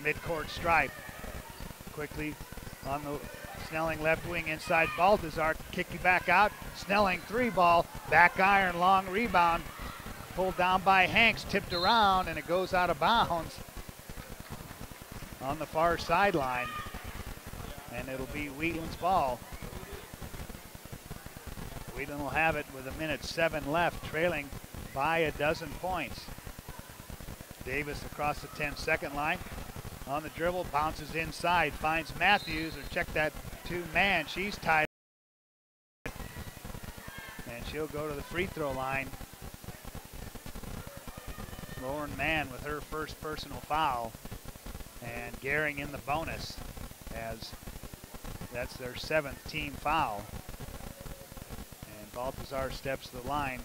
midcourt stripe. Quickly on the Snelling left wing inside Baltazar, kicking back out. Snelling 3-ball, back iron, long rebound. Pulled down by Hanks, tipped around, and it goes out of bounds on the far sideline. And it'll be Wheatland's ball. Wheatland will have it with 1:07 left, trailing by a dozen points. Davis across the 10-second line. On the dribble, bounces inside, finds Matthews, or check that two-man, she's tied. And she'll go to the free throw line. Lauren Mann with her first personal foul. And Gering in the bonus, as that's their 7th team foul. And Baltazar steps to the line,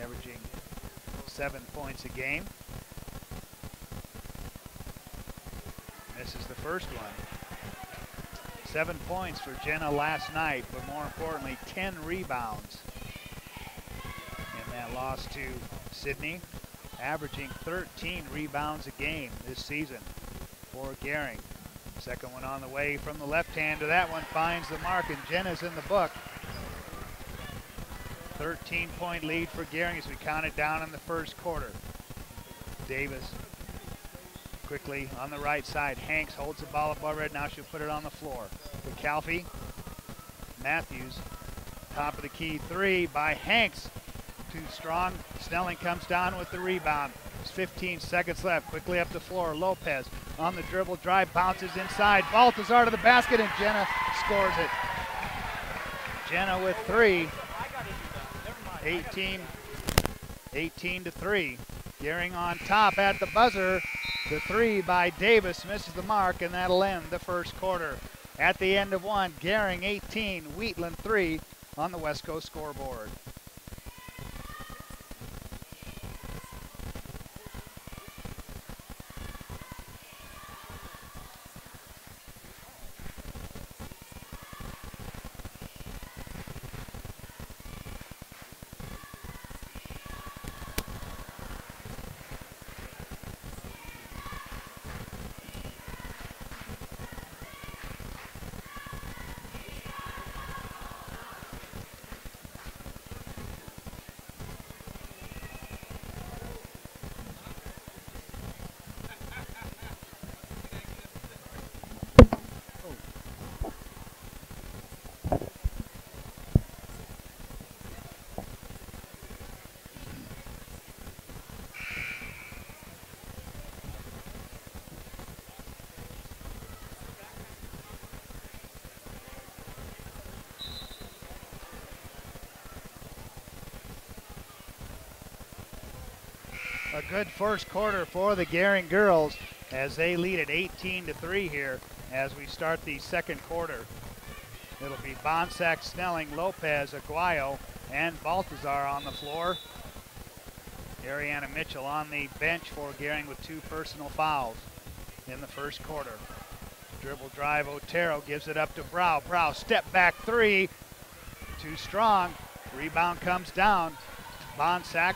averaging 7 points a game. Misses the first one. 7 points for Jenna last night, but more importantly, 10 rebounds in that loss to Sydney, averaging 13 rebounds a game this season for Gering. Second one on the way from the left hand to that one, finds the mark, and Jenna's in the book. 13-point lead for Gering as we count it down in the first quarter. Davis quickly on the right side. Hanks holds the ball above her. Now she'll put it on the floor. To Calfee. Matthews, top of the key three by Hanks. Too strong. Snelling comes down with the rebound. There's 15 seconds left. Quickly up the floor. Lopez on the dribble drive, bounces inside. Baltazar to the basket, and Jenna scores it. Jenna with 3. 18-3. Gering on top at the buzzer. The 3 by Davis misses the mark, and that'll end the first quarter. At the end of one, Gering 18, Wheatland 3 on the West Coast scoreboard. A good first quarter for the Gering girls as they lead at 18-3 here as we start the second quarter. It'll be Bonsack, Snelling, Lopez, Aguayo, and Baltazar on the floor. Ariana Mitchell on the bench for Gering with 2 personal fouls in the first quarter. Dribble drive, Otero gives it up to Brow. Brow, step back 3, too strong. Rebound comes down. Bonsack,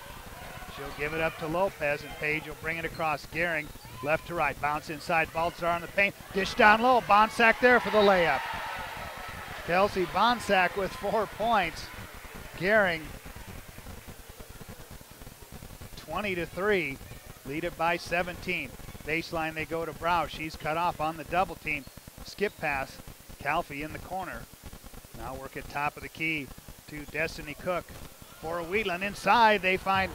she'll give it up to Lopez, and Page will bring it across. Gering, left to right, bounce inside, Baltazar on the paint, dish down low, Bonsack there for the layup. Kelsey Bonsack with 4 points. Gering 20-3, lead it by 17. Baseline they go to Brow, she's cut off on the double team. Skip pass, Calfee in the corner. Now work at top of the key to Destiny Cook. For Wheatland inside, they find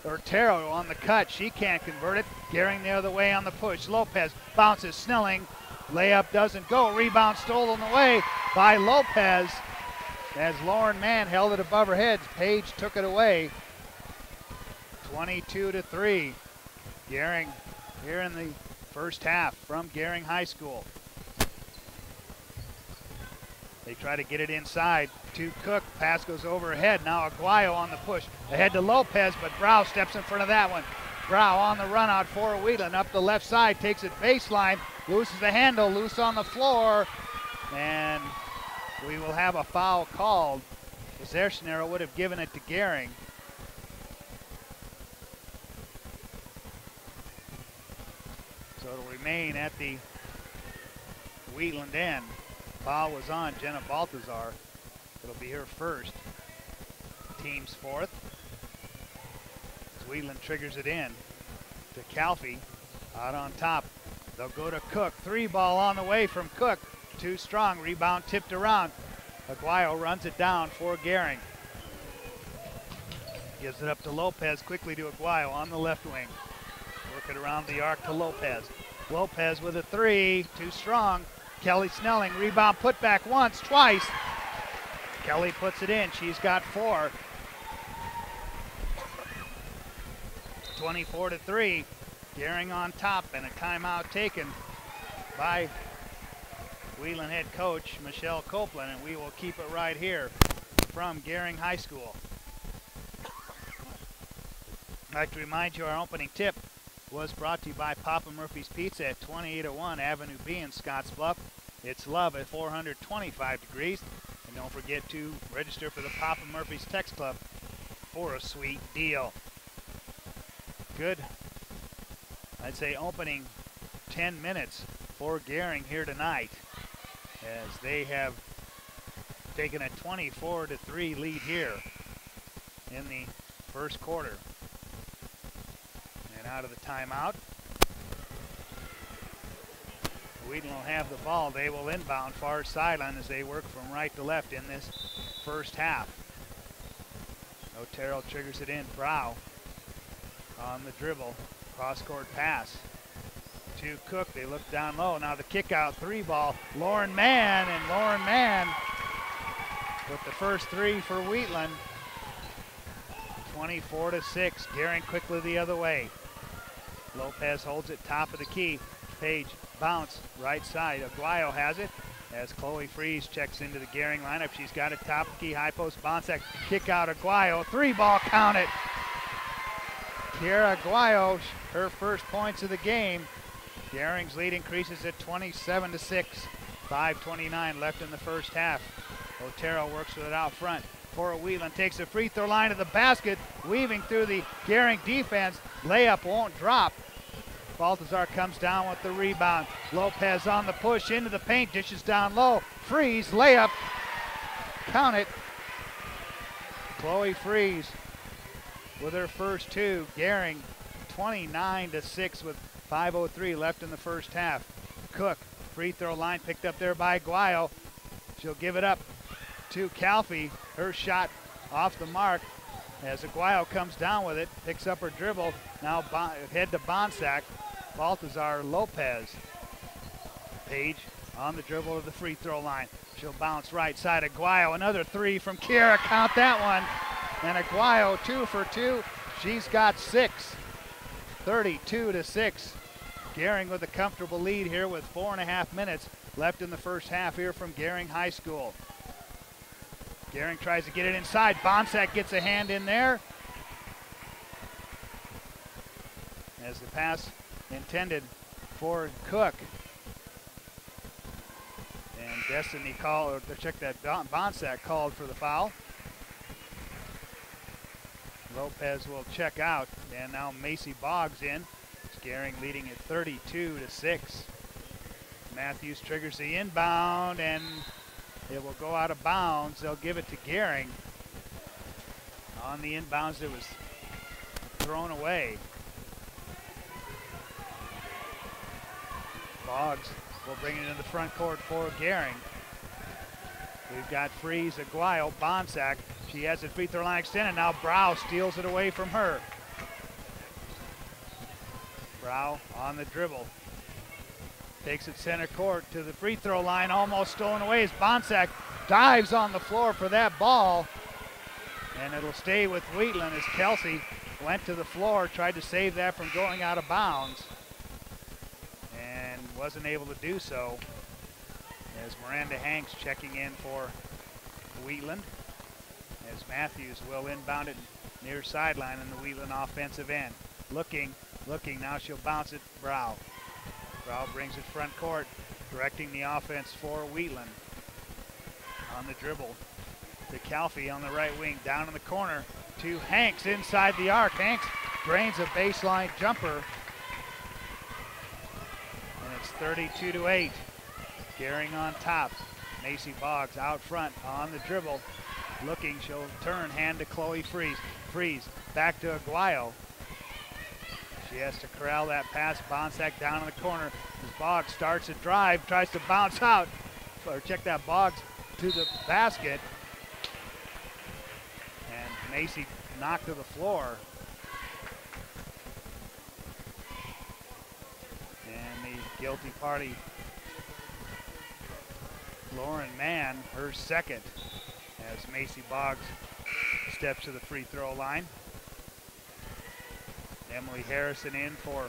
Otero on the cut. She can't convert it. Gering the other way on the push. Lopez bounces. Snelling. Layup doesn't go. Rebound stolen away by Lopez as Lauren Mann held it above her head. Page took it away. 22-3. Gering here in the first half from Gering High School. They try to get it inside to Cook. Pass goes overhead. Now Aguayo on the push. Ahead to Lopez, but Brow steps in front of that one. Brow on the run out for Wheatland. Up the left side, takes it baseline. Loses the handle, loose on the floor. And we will have a foul called. Zerschner would have given it to Gering. So it'll remain at the Wheatland end. Foul was on Jenna Baltazar. It'll be her first. Team's fourth. As Wheatland triggers it in to Calfee. Out on top. They'll go to Cook. 3-ball on the way from Cook. Too strong. Rebound tipped around. Aguayo runs it down for Gering. Gives it up to Lopez. Quickly to Aguayo on the left wing. Work it around the arc to Lopez. Lopez with a 3. Too strong. Kelly Snelling. Rebound put back once, twice. Kelly puts it in. She's got 4. 24-3. Gering on top, and a timeout taken by Wheatland head coach Michelle Copeland, and we will keep it right here from Gering High School. I'd like to remind you our opening tip was brought to you by Papa Murphy's Pizza at 2801 Avenue B in Scottsbluff. It's love at 425 degrees. And don't forget to register for the Papa Murphy's Text Club for a sweet deal. Good, I'd say, opening 10 minutes for Gering here tonight, as they have taken a 24-3 lead here in the first quarter. And out of the timeout, Wheatland will have the ball. They will inbound far sideline as they work from right to left in this first half. Otero triggers it in. Brow on the dribble. Cross-court pass to Cook. They look down low. Now the kick-out 3-ball. Lauren Mann, and Lauren Mann with the first 3 for Wheatland. 24-6. Gering quickly the other way. Lopez holds it top of the key. Page bounce right side. Aguayo has it as Chloe Freeze checks into the Gering lineup. She's got it top of the key. High post bounce. Kick out Aguayo. 3-ball, count it. Kiera Aguayo, her first points of the game. Gering's lead increases at 27-6. 5:29 left in the first half. Otero works with it out front. For Wheatland takes the free throw line to the basket, weaving through the Gering defense. Layup won't drop. Baltazar comes down with the rebound. Lopez on the push into the paint, dishes down low. Freeze, layup, count it. Chloe Freeze with her first 2. Gering 29-6 with 5:03 left in the first half. Cook, free throw line picked up there by Aguayo. She'll give it up to Calfee. Her shot off the mark as Aguayo comes down with it, picks up her dribble. Now head to Bonsack. Baltazar, Lopez. Page on the dribble to the free throw line. She'll bounce right side. Aguayo, another 3 from Kiera. Count that one. And Aguayo 2 for 2. She's got 6. 32-6. Gering with a comfortable lead here with 4.5 minutes left in the first half here from Gering High School. Gering tries to get it inside. Bonsack gets a hand in there. As the pass intended for Cook. And Destiny called, or check that, Bonsack called for the foul. Lopez will check out, and now Macy Boggs in. Gering leading at 32-6. Matthews triggers the inbound, and it will go out of bounds. They'll give it to Gering. On the inbounds, it was thrown away. Boggs will bring it into the front court for Gering. We've got Freeze, Aguayo, Bonsack. She has the free throw line extended. Now Brow steals it away from her. Brow on the dribble. Takes it center court to the free throw line, almost stolen away as Bonsack dives on the floor for that ball. And it'll stay with Wheatland as Kelsey went to the floor, tried to save that from going out of bounds, and wasn't able to do so. As Miranda Hanks checking in for Wheatland, as Matthews will inbound it near sideline in the Wheatland offensive end. Looking, now she'll bounce it, Brow. Brow brings it front court, directing the offense for Wheatland. On the dribble to Calfee on the right wing, down in the corner to Hanks inside the arc. Hanks drains a baseline jumper. it's 32-8. Gering on top. Macy Boggs out front on the dribble. Looking, she'll turn, hand to Chloe Freeze. Freeze, back to Aguayo. She has to corral that pass. Bonsack down in the corner. As Boggs starts a drive, tries to bounce out. Or check that, Boggs to the basket. And Macy knocked to the floor. And the guilty party, Lauren Mann, her second, as Macy Boggs steps to the free throw line. Emily Harrison in for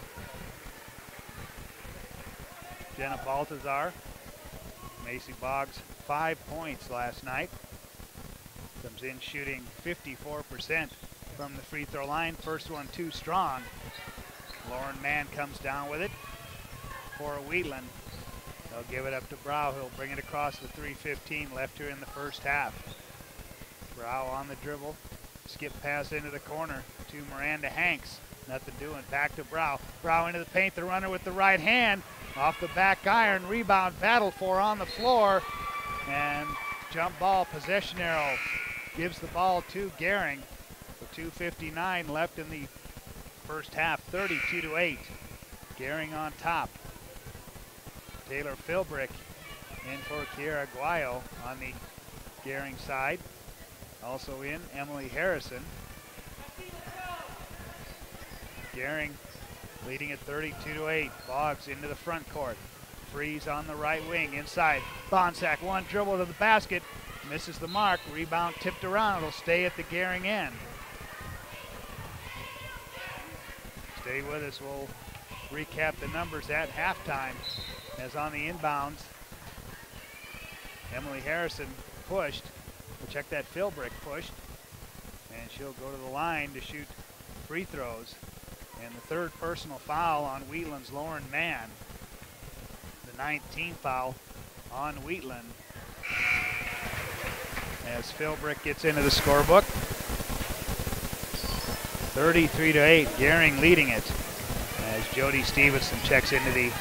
Jenna Baltazar. Macy Boggs, 5 points last night. Comes in shooting 54% from the free throw line. First one too strong. Lauren Mann comes down with it for Wheatland. They'll give it up to Brow, who'll bring it across with 3:15 left here in the first half. Brow on the dribble, skip pass into the corner to Miranda Hanks. Nothing doing, back to Brow. Brow into the paint, the runner with the right hand. Off the back iron, rebound battled for on the floor. And jump ball, possession arrow. Gives the ball to Gering. With 2:59 left in the first half, 32-8. Gering on top. Taylor Philbrick in for Kiera Aguayo on the Gering side. Also in, Emily Harrison. Gering leading at 32-8. Boggs into the front court. Freeze on the right wing inside. Bonsack, one dribble to the basket. Misses the mark. Rebound tipped around. It'll stay at the Gering end. Stay with us. We'll recap the numbers at halftime. As on the inbounds, Emily Harrison pushed. We'll check that, Philbrick pushed. And she'll go to the line to shoot free throws. And the third personal foul on Wheatland's Lauren Mann. The 19th foul on Wheatland. As Philbrick gets into the scorebook. 33-8, Gering leading it. As Jody Stevenson checks into the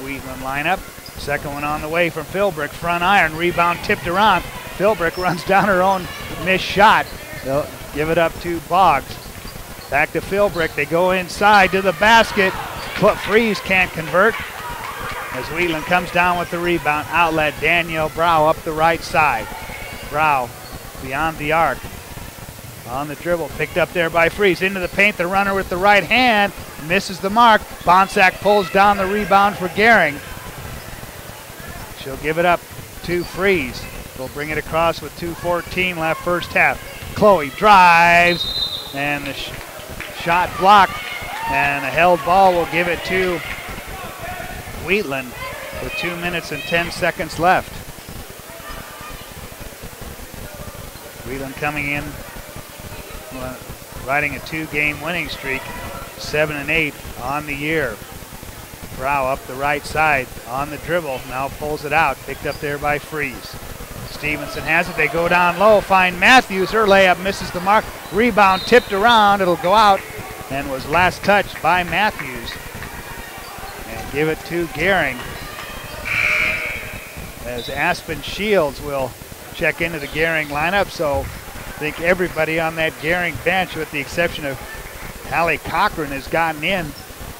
Wheatland lineup. Second one on the way from Philbrick. Front iron, rebound tipped around. Philbrick runs down her own missed shot. They'll give it up to Boggs. Back to Philbrick. They go inside to the basket. Freeze can't convert. As Wheatland comes down with the rebound. Outlet, Danielle Brow up the right side. Brow beyond the arc. On the dribble, picked up there by Freeze. Into the paint, the runner with the right hand. Misses the mark. Bonsack pulls down the rebound for Gering. She'll give it up to Freeze. We'll bring it across with 2:14 left first half. Chloe drives, and the shot blocked, and a held ball will give it to Wheatland with 2 minutes and 10 seconds left. Wheatland coming in, riding a 2-game winning streak, 7-8 on the year. Brow up the right side on the dribble, now pulls it out, picked up there by Freeze. Stevenson has it, they go down low, find Matthews, her layup misses the mark, rebound tipped around, it'll go out, and was last touched by Matthews. And give it to Gering. As Aspen Shields will check into the Gering lineup, so I think everybody on that Gering bench, with the exception of Hallie Cochran, has gotten in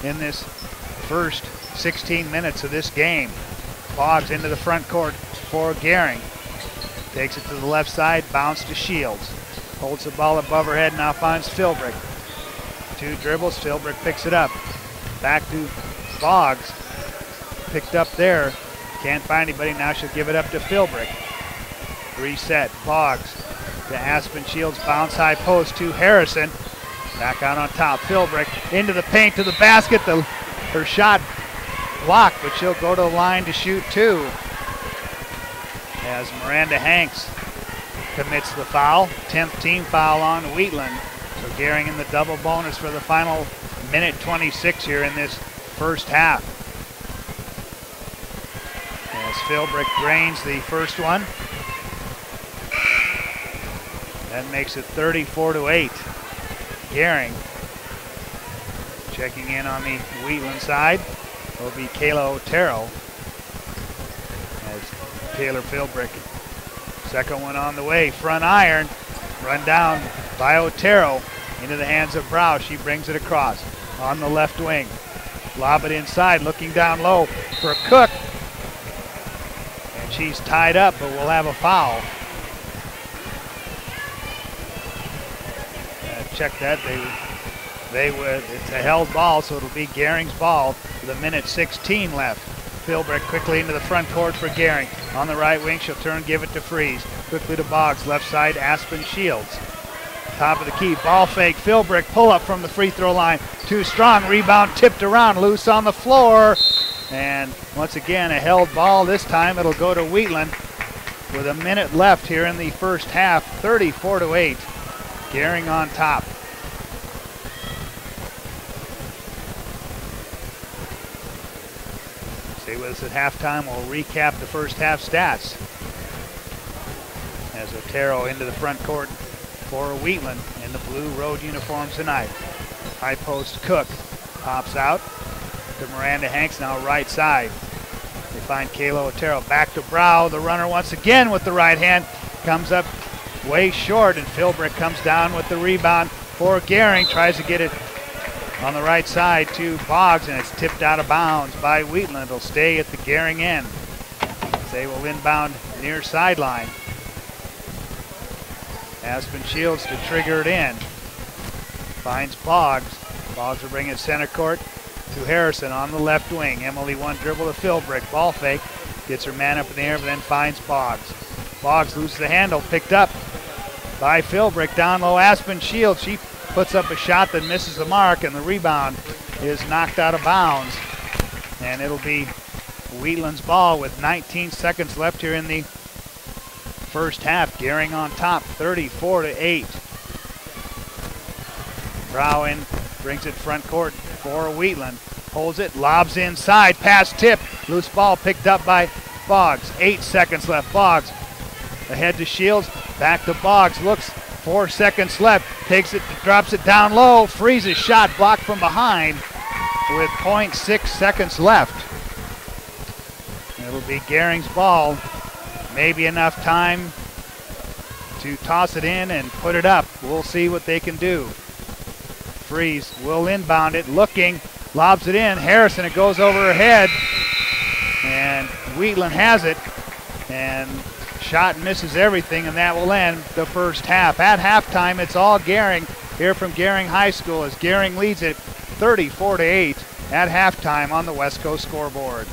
this first 16 minutes of this game. Boggs into the front court for Gering. Takes it to the left side, bounce to Shields. Holds the ball above her head, now finds Philbrick. 2 dribbles, Philbrick picks it up. Back to Boggs. Picked up there. Can't find anybody, now she'll give it up to Philbrick. Reset, Boggs to Aspen Shields, bounce high post to Harrison. Back out on top, Philbrick into the paint to the basket. Her shot blocked, but she'll go to the line to shoot 2. As Miranda Hanks commits the foul, 10th team foul on Wheatland. So Gering in the double bonus for the final minute 26 here in this first half. As Philbrick drains the first one. That makes it 34-8. Gering checking in on the Wheatland side. will be Kayla Otero as Taylor Philbrick. Second one on the way, front iron, run down by Otero into the hands of Brow. She brings it across on the left wing. Lob it inside, looking down low for Cook. And she's tied up, but we'll have a foul. Check that. It's a held ball, so it'll be Gering's ball with a minute 16 left. Philbrick quickly into the front court for Gering. On the right wing, she'll turn, give it to Freeze. Quickly to Boggs, left side, Aspen Shields. Top of the key, ball fake, Philbrick, pull up from the free throw line. Too strong, rebound tipped around, loose on the floor. And once again, a held ball. This time it'll go to Wheatland with a minute left here in the first half, 34-8. Gering on top. Stay with us at halftime. We'll recap the first half stats. As Otero into the front court for Wheatland in the blue road uniforms tonight. High post Cook pops out to Miranda Hanks, now right side. They find Kayla Otero back to Brow. The runner once again with the right hand comes up way short, and Philbrick comes down with the rebound for Gering. Tries to get it on the right side to Boggs, and it's tipped out of bounds by Wheatland. It'll stay at the Gering end. They will inbound near sideline. Aspen Shields to trigger it in. Finds Boggs. Boggs will bring it center court to Harrison on the left wing. Emily one dribble to Philbrick. Ball fake. Gets her man up in the air, but then finds Boggs. Boggs loses the handle. Picked up by Philbrick. Down low, Aspen Shields. She puts up a shot that misses the mark, and the rebound is knocked out of bounds. And it'll be Wheatland's ball with 19 seconds left here in the first half. Gering on top, 34-8. Browen brings it front court for Wheatland. Holds it, lobs inside, pass tip. Loose ball picked up by Boggs. 8 seconds left. Boggs ahead to Shields, back to Boggs. Looks, 4 seconds left. Takes it, drops it down low. Freezes shot blocked from behind with 0.6 seconds left. It'll be Gering's ball. Maybe enough time to toss it in and put it up. We'll see what they can do. Freeze will inbound it, looking, lobs it in. Harrison, it goes over her head, and Wheatland has it, and shot misses everything, and that will end the first half. At halftime, it's all Gering here from Gering High School as Gering leads it 34-8 at halftime on the West Coast scoreboard.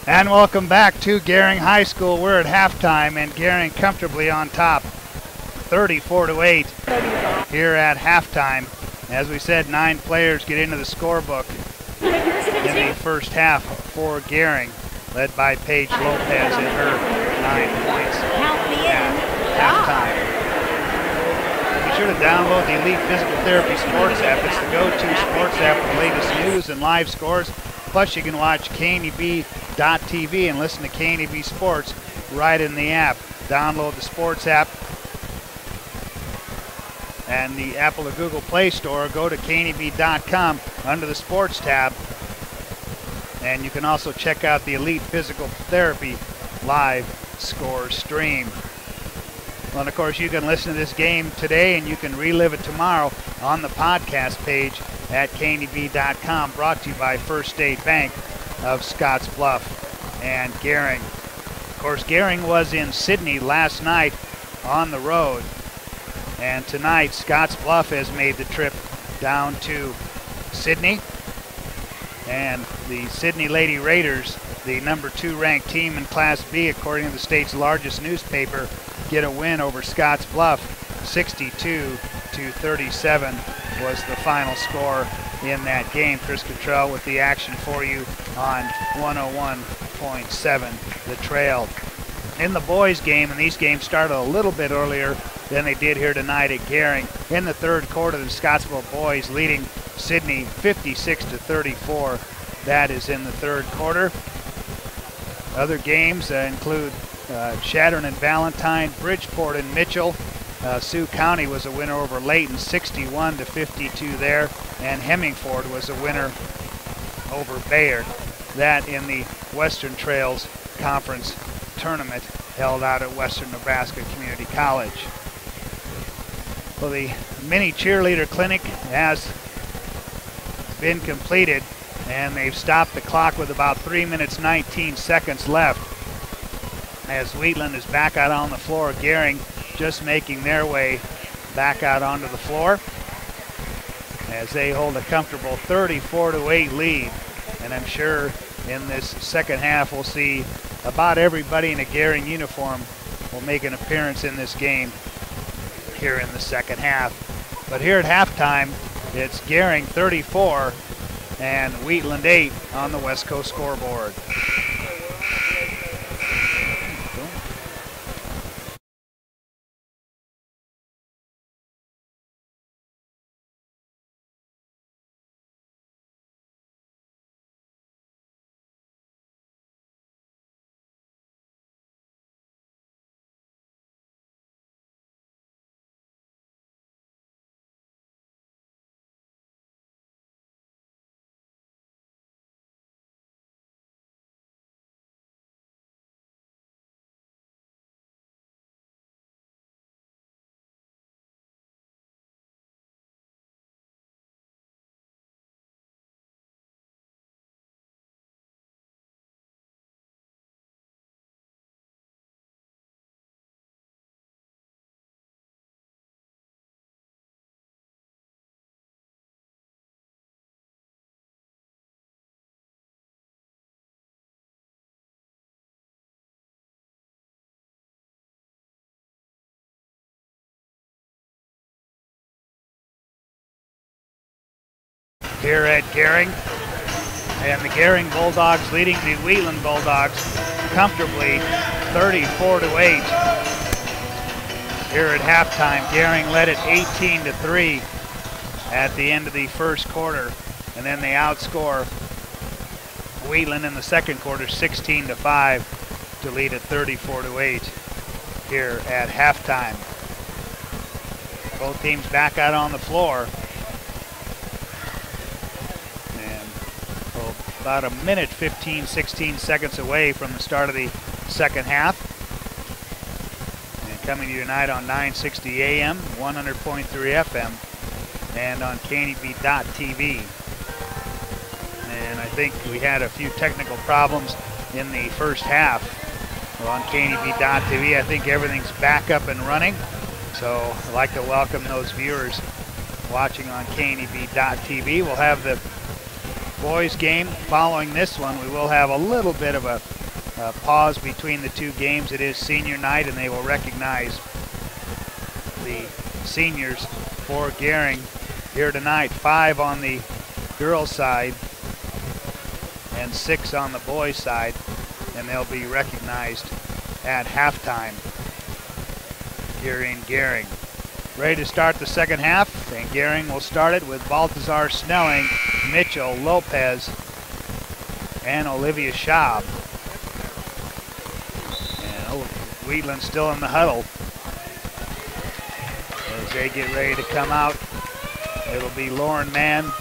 And welcome back to Gering High School. We're at halftime and Gering comfortably on top, 34-8 here at halftime. As we said, 9 players get into the scorebook in the first half for Gering, led by Paige Lopez in her 9 points at halftime. Be sure to download the Elite Physical Therapy Sports app. It's the go-to sports app with latest news and live scores. Plus, you can watch KNEB.TV and listen to KNEB Sports right in the app. Download the sports app and the Apple or Google Play Store. Go to KNEB.com under the Sports tab. And you can also check out the Elite Physical Therapy live score stream. Well, and of course, you can listen to this game today and you can relive it tomorrow on the podcast page at KNEB.com, brought to you by First State Bank of Scottsbluff and Gering. Of course, Gering was in Sydney last night on the road, and tonight Scottsbluff has made the trip down to Sydney, and the Sydney Lady Raiders, the number 2 ranked team in Class B according to the state's largest newspaper, get a win over Scottsbluff. 62-37 was the final score in that game. Chris Cottrell with the action for you on 101.7 The Trail. In the boys' game, and these games started a little bit earlier than they did here tonight at Gering. In the third quarter, the Scottsbluff boys leading Sydney 56-34. That is in the third quarter. Other games include Chadron and Valentine, Bridgeport and Mitchell. Sioux County was a winner over Layton, 61-52 there, and Hemmingford was a winner over Bayard. That in the Western Trails Conference tournament held out at Western Nebraska Community College. Well, the mini cheerleader clinic has been completed, and they've stopped the clock with about 3 minutes 19 seconds left as Wheatland is back out on the floor. Gering just making their way back out onto the floor as they hold a comfortable 34-8 lead. And I'm sure in this second half we'll see about everybody in a Gering uniform will make an appearance in this game here in the second half. But here at halftime, it's Gering 34 and Wheatland 8 on the West Coast scoreboard. Here at Gering, and the Gering Bulldogs leading the Wheatland Bulldogs comfortably 34-8. Here at halftime, Gering led it 18-3 at the end of the first quarter, and then they outscore Wheatland in the second quarter 16-5 to lead at 34-8 here at halftime. Both teams back out on the floor. About a minute 16 seconds away from the start of the second half. And coming to you tonight on 960 AM, 100.3 FM, and on KNEB.TV. And I think we had a few technical problems in the first half. Well, on KNEB.TV, I think everything's back up and running. So I'd like to welcome those viewers watching on KNEB.TV. We'll have the boys game following this one. We will have a little bit of a pause between the two games. It is senior night, and they will recognize the seniors for Gering here tonight. 5 on the girls' side and 6 on the boys' side, and they'll be recognized at halftime here in Gering. Ready to start the second half, and Gering will start it with Baltazar, Snelling, Mitchell, Lopez, and Olivia Schaub. And Wheatland still in the huddle as they get ready to come out. It'll be Lauren Mann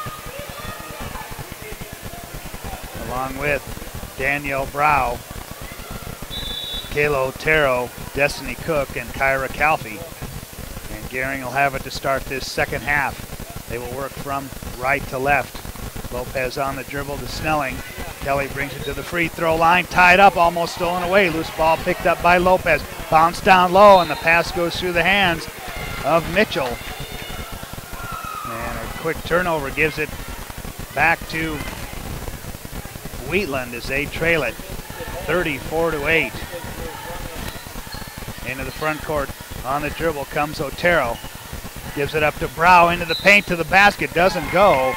along with Danielle Brow, Kayla Otero, Destiny Cook, and Kyra Calfee. And Gering will have it to start this second half. They will work from right to left. Lopez on the dribble to Snelling. Kelly brings it to the free throw line, tied up, almost stolen away. Loose ball picked up by Lopez. Bounced down low, and the pass goes through the hands of Mitchell. And a quick turnover gives it back to Wheatland as they trail it 34-8. Into the front court on the dribble comes Otero. Gives it up to Brow into the paint to the basket. Doesn't go.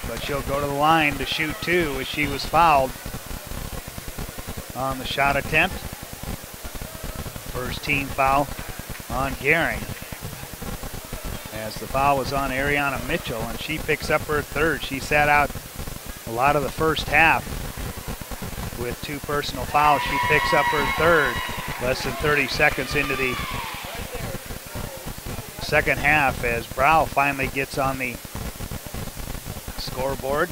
But she'll go to the line to shoot 2 as she was fouled on the shot attempt. First team foul on Gering, as the foul was on Ariana Mitchell, and she picks up her third. She sat out a lot of the first half with 2 personal fouls. She picks up her third less than 30 seconds into the second half as Brow finally gets on the scoreboard.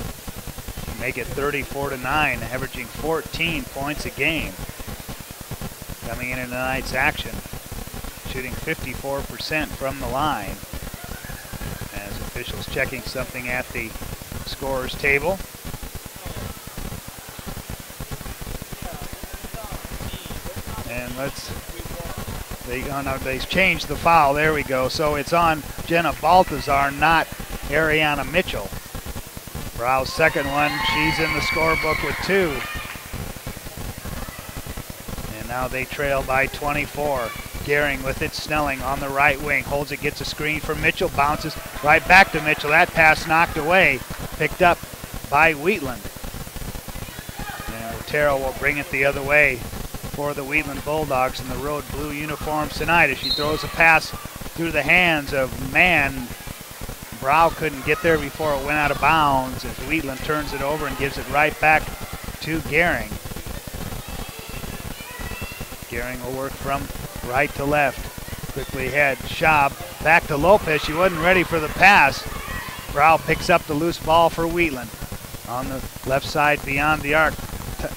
Make it 34-9, averaging 14 points a game. Coming into tonight's action, shooting 54% from the line, as officials checking something at the scorer's table. And they changed the foul. There we go. So it's on Jenna Baltazar, not Ariana Mitchell. Brow's second one. She's in the scorebook with 2. And now they trail by 24. Gering with it. Snelling on the right wing. Holds it, gets a screen from Mitchell. Bounces right back to Mitchell. That pass knocked away. Picked up by Wheatland. And Otero will bring it the other way for the Wheatland Bulldogs in the road blue uniforms tonight as she throws a pass through the hands of Mann. Brow couldn't get there before it went out of bounds as Wheatland turns it over and gives it right back to Gering. Gering will work from right to left. Quickly ahead, Schaub back to Lopez. She wasn't ready for the pass. Brow picks up the loose ball for Wheatland. On the left side beyond the arc.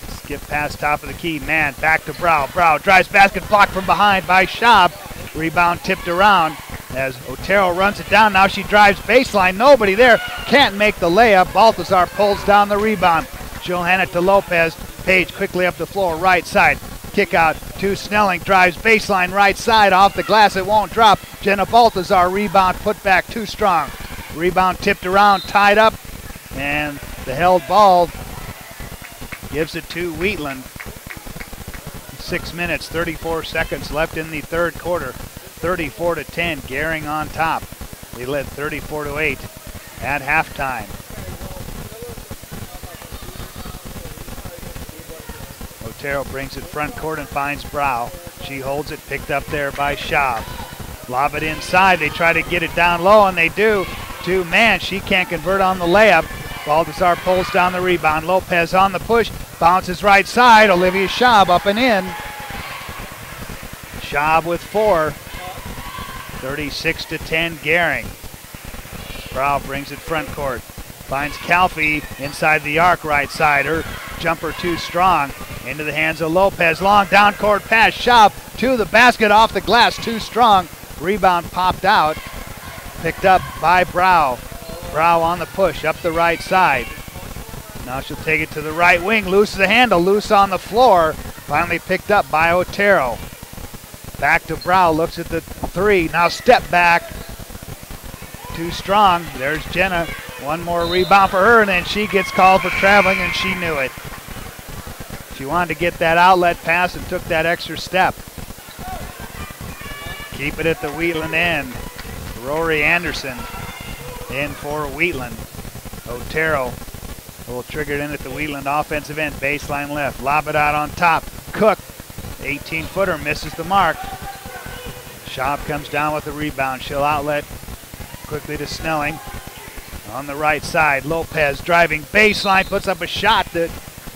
Skip past top of the key. Mann back to Brow. Brow drives basket, blocked from behind by Schaub. Rebound tipped around as Otero runs it down. Now she drives baseline. Nobody there. Can't make the layup. Baltazar pulls down the rebound. She'll hand it to Lopez. Page quickly up the floor, right side. Kick out to Snelling. Drives baseline, right side. Off the glass. It won't drop. Jenna Baltazar. Rebound put back too strong. Rebound tipped around, tied up. And the held ball gives it to Wheatland. 6 minutes, 34 seconds left in the third quarter. 34-10, Gering on top. They led 34-8 at halftime. Otero brings it front court and finds Brow. She holds it, picked up there by Schaub. Lob it inside, they try to get it down low, and they do to Mann. She can't convert on the layup. Baltazar pulls down the rebound. Lopez on the push, bounces right side. Olivia Schaub up and in. Schaub with 4. 36-10 Gering. Brow brings it front court. Finds Calfee inside the arc right side. Her jumper too strong. Into the hands of Lopez. Long down court pass. Schaub to the basket, off the glass. Too strong. Rebound popped out. Picked up by Brow. Brow on the push up the right side. Now she'll take it to the right wing. Loose the handle. Loose on the floor. Finally picked up by Otero. Back to Brow. Looks at the 3. Now step back. Too strong. There's Jenna. One more rebound for her, and then she gets called for traveling, and she knew it. She wanted to get that outlet pass and took that extra step. Keep it at the Wheatland end. Rory Anderson in for Wheatland. Otero will trigger it in at the Wheatland offensive end. Baseline left. Lob it out on top. Cook. 18-footer misses the mark. Schaub comes down with the rebound. She'll outlet quickly to Snelling. On the right side, Lopez driving baseline, puts up a shot that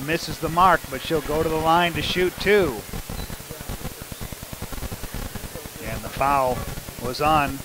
misses the mark, but she'll go to the line to shoot two. And the foul was on